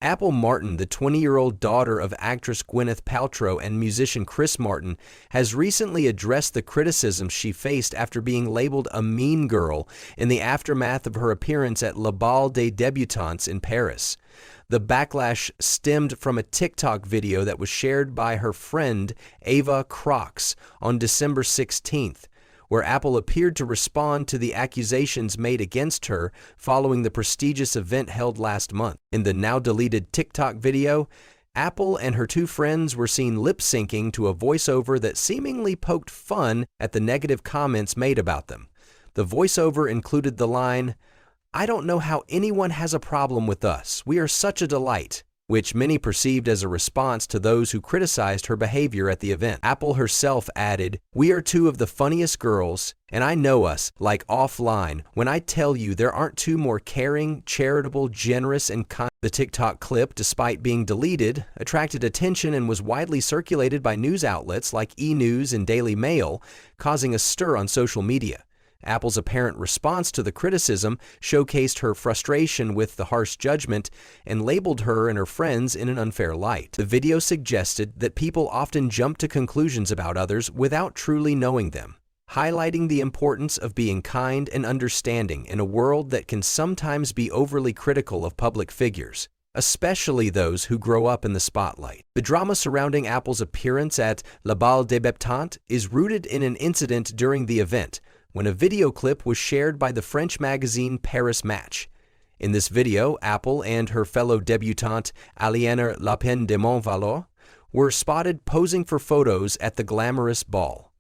Apple Martin, the 20-year-old daughter of actress Gwyneth Paltrow and musician Chris Martin, has recently addressed the criticisms she faced after being labeled a mean girl in the aftermath of her appearance at Le Bal des Débutantes in Paris. The backlash stemmed from a TikTok video that was shared by her friend Ava Crocs on December 16th, where Apple appeared to respond to the accusations made against her following the prestigious event held last month. In the now-deleted TikTok video, Apple and her two friends were seen lip-syncing to a voiceover that seemingly poked fun at the negative comments made about them. The voiceover included the line, "I don't know how anyone has a problem with us. We are such a delight," which many perceived as a response to those who criticized her behavior at the event. Apple herself added, "We are two of the funniest girls, and I know us, like offline, when I tell you there aren't two more caring, charitable, generous, and kind." The TikTok clip, despite being deleted, attracted attention and was widely circulated by news outlets like E! News and Daily Mail, causing a stir on social media. Apple's apparent response to the criticism showcased her frustration with the harsh judgment and labeled her and her friends in an unfair light. The video suggested that people often jump to conclusions about others without truly knowing them, highlighting the importance of being kind and understanding in a world that can sometimes be overly critical of public figures, especially those who grow up in the spotlight. The drama surrounding Apple's appearance at Le Bal des Débutantes is rooted in an incident during the event, when a video clip was shared by the French magazine Paris Match. In this video, Apple and her fellow debutante Aliénor Lapin de Montvalot were spotted posing for photos at the glamorous ball.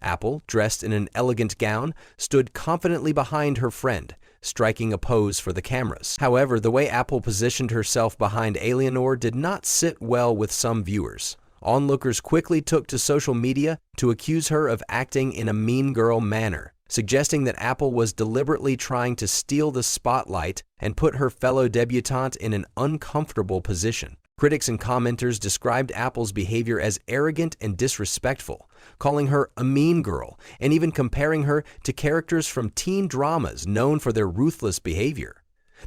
Apple, dressed in an elegant gown, stood confidently behind her friend, striking a pose for the cameras. However, the way Apple positioned herself behind Aliénor did not sit well with some viewers. Onlookers quickly took to social media to accuse her of acting in a mean girl manner, suggesting that Apple was deliberately trying to steal the spotlight and put her fellow debutante in an uncomfortable position. Critics and commenters described Apple's behavior as arrogant and disrespectful, calling her a mean girl and even comparing her to characters from teen dramas known for their ruthless behavior.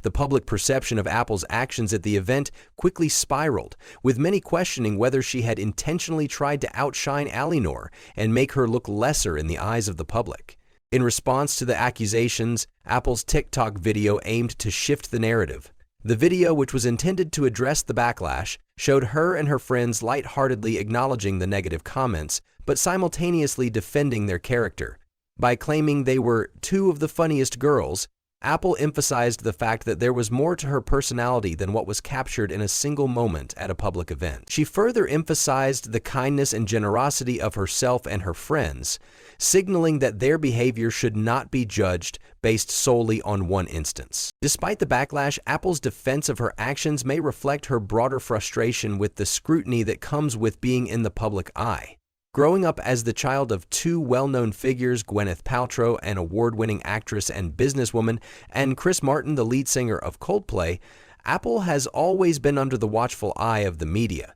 The public perception of Apple's actions at the event quickly spiraled, with many questioning whether she had intentionally tried to outshine Aliénor and make her look lesser in the eyes of the public. In response to the accusations, Apple's TikTok video aimed to shift the narrative. The video, which was intended to address the backlash, showed her and her friends lightheartedly acknowledging the negative comments, but simultaneously defending their character. By claiming they were two of the funniest girls, Apple emphasized the fact that there was more to her personality than what was captured in a single moment at a public event. She further emphasized the kindness and generosity of herself and her friends, signaling that their behavior should not be judged based solely on one instance. Despite the backlash, Apple's defense of her actions may reflect her broader frustration with the scrutiny that comes with being in the public eye. Growing up as the child of two well-known figures, Gwyneth Paltrow, an award-winning actress and businesswoman, and Chris Martin, the lead singer of Coldplay, Apple has always been under the watchful eye of the media.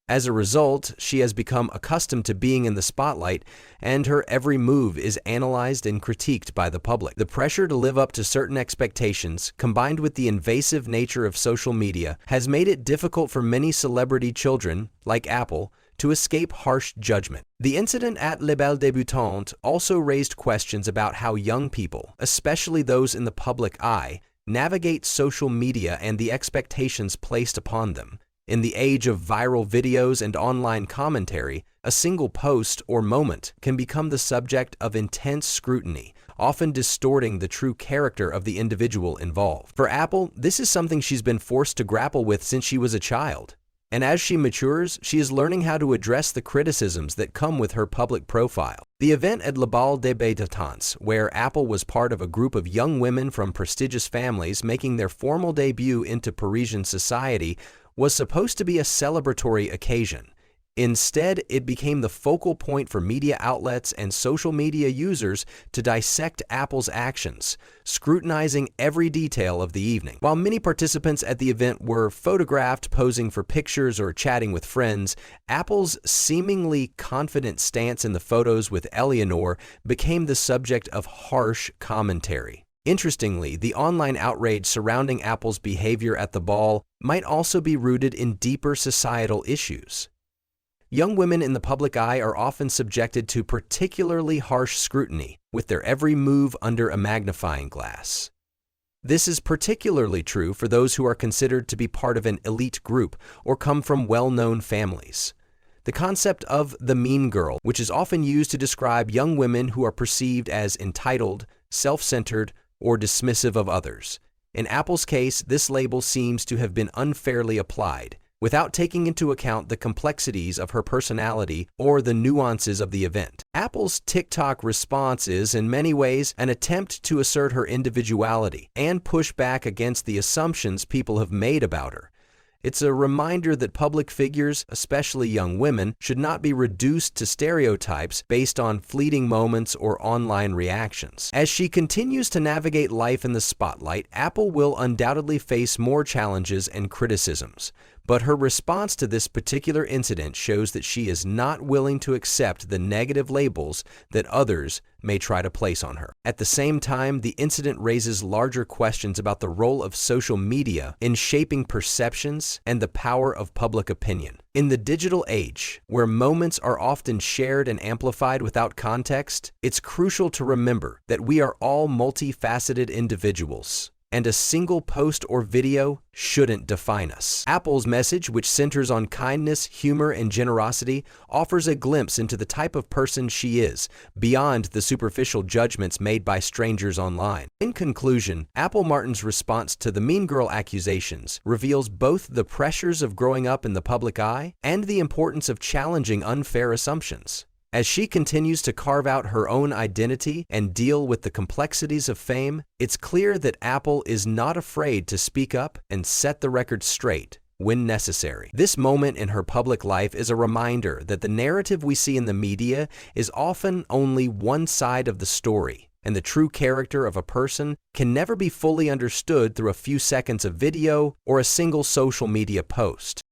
As a result, she has become accustomed to being in the spotlight, and her every move is analyzed and critiqued by the public. The pressure to live up to certain expectations, combined with the invasive nature of social media, has made it difficult for many celebrity children, like Apple, to escape harsh judgment. The incident at Le Bal des Débutantes also raised questions about how young people, especially those in the public eye, navigate social media and the expectations placed upon them. In the age of viral videos and online commentary, a single post or moment can become the subject of intense scrutiny, often distorting the true character of the individual involved. For Apple, this is something she's been forced to grapple with since she was a child. And as she matures, she is learning how to address the criticisms that come with her public profile. The event at Le Bal des Débutantes, where Apple was part of a group of young women from prestigious families making their formal debut into Parisian society, was supposed to be a celebratory occasion. Instead, it became the focal point for media outlets and social media users to dissect Apple's actions, scrutinizing every detail of the evening. While many participants at the event were photographed posing for pictures or chatting with friends, Apple's seemingly confident stance in the photos with Aliénor became the subject of harsh commentary. Interestingly, the online outrage surrounding Apple's behavior at the ball might also be rooted in deeper societal issues. Young women in the public eye are often subjected to particularly harsh scrutiny, with their every move under a magnifying glass. This is particularly true for those who are considered to be part of an elite group or come from well-known families. The concept of the mean girl, which is often used to describe young women who are perceived as entitled, self-centered, or dismissive of others. In Apple's case, this label seems to have been unfairly applied, without taking into account the complexities of her personality or the nuances of the event. Apple's TikTok response is, in many ways, an attempt to assert her individuality and push back against the assumptions people have made about her. It's a reminder that public figures, especially young women, should not be reduced to stereotypes based on fleeting moments or online reactions. As she continues to navigate life in the spotlight, Apple will undoubtedly face more challenges and criticisms. But her response to this particular incident shows that she is not willing to accept the negative labels that others may try to place on her. At the same time, the incident raises larger questions about the role of social media in shaping perceptions and the power of public opinion. In the digital age, where moments are often shared and amplified without context, it's crucial to remember that we are all multifaceted individuals, and a single post or video shouldn't define us. Apple's message, which centers on kindness, humor, and generosity, offers a glimpse into the type of person she is, beyond the superficial judgments made by strangers online. In conclusion, Apple Martin's response to the mean girl accusations reveals both the pressures of growing up in the public eye and the importance of challenging unfair assumptions. As she continues to carve out her own identity and deal with the complexities of fame, it's clear that Apple is not afraid to speak up and set the record straight when necessary. This moment in her public life is a reminder that the narrative we see in the media is often only one side of the story, and the true character of a person can never be fully understood through a few seconds of video or a single social media post.